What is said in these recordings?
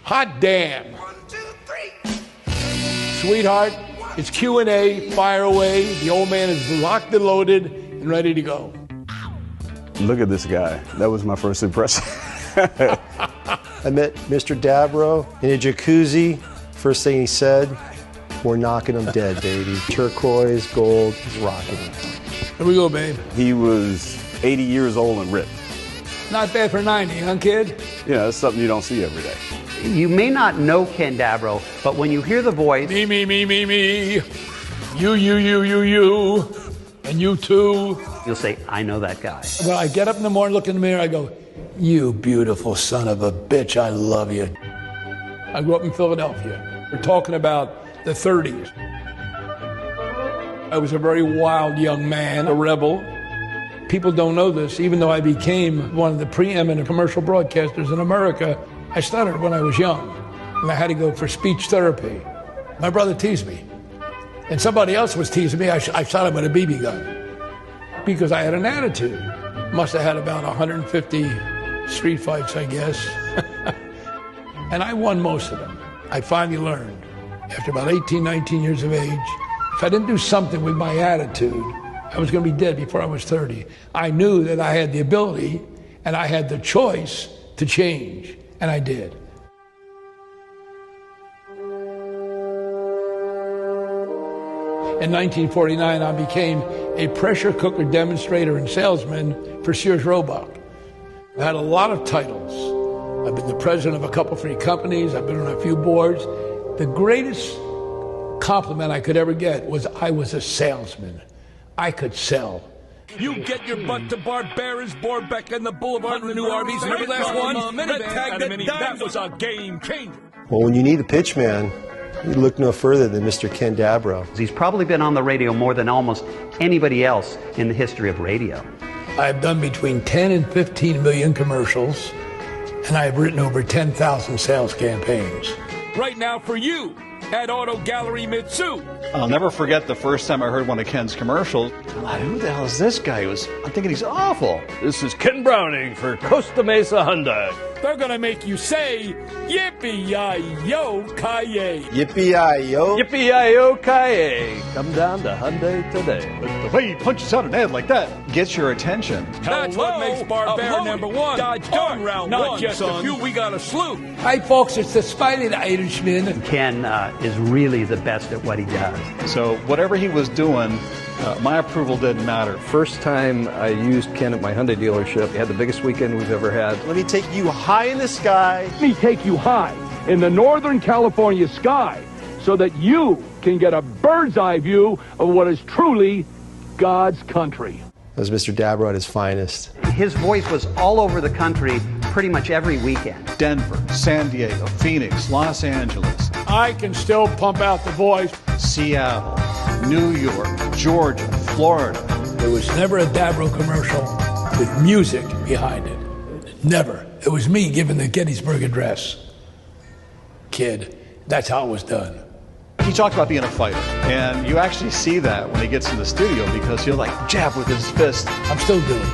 Hot damn. 1, 2, 3. Sweetheart, it's Q&A, fire away. The old man is locked and loaded and ready to go. Look at this guy. That was my first impression. I met Mr. Dabro in a jacuzzi. First thing he said, we're knocking him dead, baby. Turquoise, gold, he's rocking it. Here we go, babe. He was 80 years old and ripped. Not bad for 90, huh, kid? Yeah, that's something you don't see every day. You may not know Ken Dabro, but when you hear the voice... Me. You. And you too. You'll say, I know that guy. When I get up in the morning, look in the mirror, I go, you beautiful son of a bitch, I love you. I grew up in Philadelphia. We're talking about the 30s. I was a very wild young man, a rebel. People don't know this. Even though I became one of the preeminent commercial broadcasters in America, I stuttered when I was young, and I had to go for speech therapy. My brother teased me, and somebody else was teasing me. I shot him with a BB gun because I had an attitude. Must have had about 150 street fights, I guess. And I won most of them. I finally learned, after about 18, 19 years of age, if I didn't do something with my attitude, I was going to be dead before I was 30. I knew that I had the ability and I had the choice to change, and I did. In 1949, I became a pressure cooker demonstrator and salesman for Sears Roebuck. I had a lot of titles. I've been the president of a couple free companies. I've been on a few boards. The greatest compliment I could ever get was I was a salesman. I could sell. You get your butt to Barbera's, Borbeck, and the Boulevard and the new RVs. Remember that one? Red tag that was a game changer. Well, when you need a pitch man, you look no further than Mr. Ken Dabro. He's probably been on the radio more than almost anybody else in the history of radio. I've done between 10 and 15 million commercials, and I've written over 10,000 sales campaigns. Right now for you at Auto Gallery Mitsu. I'll never forget the first time I heard one of Ken's commercials. Who the hell is this guy? I'm thinking he's awful. This is Ken Browning for Costa Mesa Hyundai. They're gonna make you say, yippee-yi-yo-ki-yay. Yippee-yi-yo. Yippee-yi-yo-ki-yay. Come down to Hyundai today. The way he punches out an ad like that gets your attention. That's what makes Barbera number one. Dodge gun round not one, just son. A few, we got a slew. Hi, folks, it's the Spidey Irishman. Ken is really the best at what he does. So whatever he was doing, my approval didn't matter. First time I used Ken at my Hyundai dealership, we had the biggest weekend we've ever had. Let me take you high in the sky. Let me take you high in the Northern California sky so that you can get a bird's eye view of what is truly God's country. That was Mr. Dabro at his finest. His voice was all over the country pretty much every weekend. Denver, San Diego, Phoenix, Los Angeles. I can still pump out the voice. Seattle, New York, Georgia, Florida. There was never a Dabro commercial with music behind it. Never. It was me giving the Gettysburg Address. Kid, that's how it was done. He talked about being a fighter, and you actually see that when he gets in the studio because he'll like jab with his fist. I'm still doing it.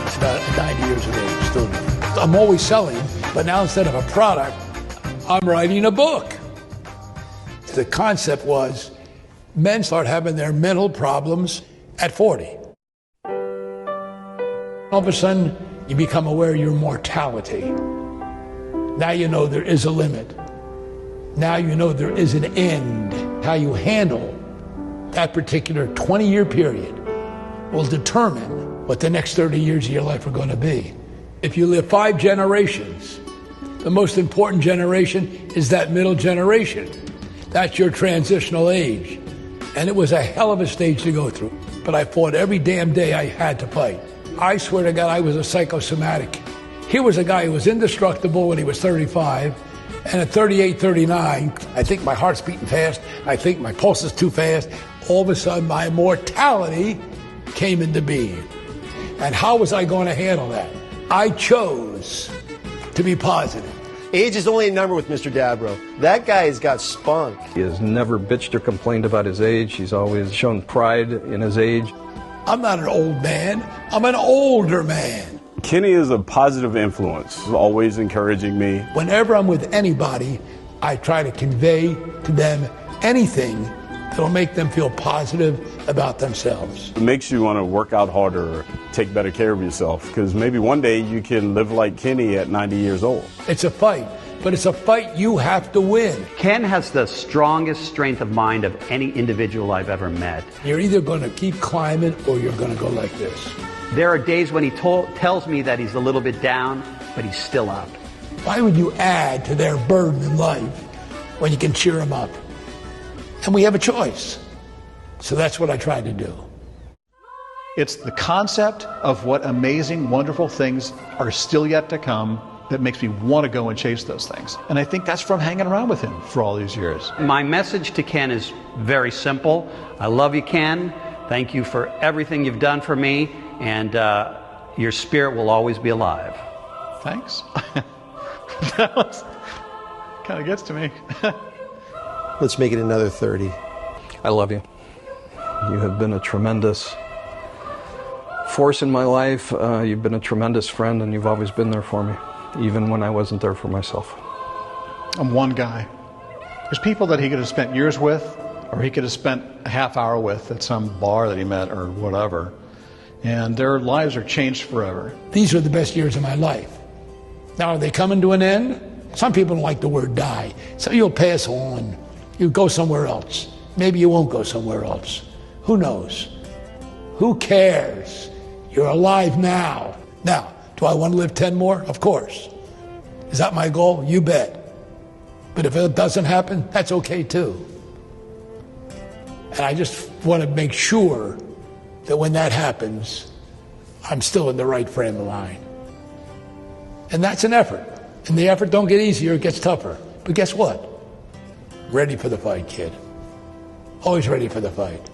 It's about 90 years of age, still doing it. I'm always selling, but now instead of a product, I'm writing a book. The concept was men start having their mental problems at 40. All of a sudden, you become aware of your mortality. Now you know there is a limit. Now you know there is an end. How you handle that particular 20-year period will determine what the next 30 years of your life are going to be. If you live 5 generations, the most important generation is that middle generation. That's your transitional age. And it was a hell of a stage to go through. But I fought every damn day I had to fight. I swear to God, I was a psychosomatic. Here was a guy who was indestructible when he was 35. And at 38, 39, I think my heart's beating fast. I think my pulse is too fast. All of a sudden, my mortality came into being. And how was I going to handle that? I chose to be positive. Age is only a number with Mr. Dabro. That guy has got spunk. He has never bitched or complained about his age. He's always shown pride in his age. I'm not an old man. I'm an older man. Kenny is a positive influence, He's always encouraging me. Whenever I'm with anybody, I try to convey to them anything that will make them feel positive about themselves. It makes you want to work out harder, take better care of yourself, because maybe one day you can live like Kenny at 90 years old. It's a fight, but it's a fight you have to win. Ken has the strongest strength of mind of any individual I've ever met. You're either going to keep climbing or you're going to go like this. There are days when he tells me that he's a little bit down, but he's still out. Why would you add to their burden in life when you can cheer them up? And we have a choice. So that's what I try to do. It's the concept of what amazing, wonderful things are still yet to come that makes me want to go and chase those things. And I think that's from hanging around with him for all these years. My message to Ken is very simple. I love you, Ken. Thank you for everything you've done for me. And your spirit will always be alive. Thanks. That kind of gets to me. Let's make it another 30. I love you. You have been a tremendous force in my life. You've been a tremendous friend, and you've always been there for me, even when I wasn't there for myself. I'm one guy. There's people that he could have spent years with, or he could have spent a half hour with at some bar that he met or whatever, and their lives are changed forever. These are the best years of my life. Now, are they coming to an end? Some people don't like the word die. So you'll pass on. You go somewhere else. Maybe you won't go somewhere else. Who knows? Who cares? You're alive now. Now, do I want to live 10 more? Of course. Is that my goal? You bet. But if it doesn't happen, that's okay too. And I just want to make sure that when that happens, I'm still in the right frame of mind. And that's an effort. And the effort don't get easier, it gets tougher. But guess what? Ready for the fight, kid. Always ready for the fight.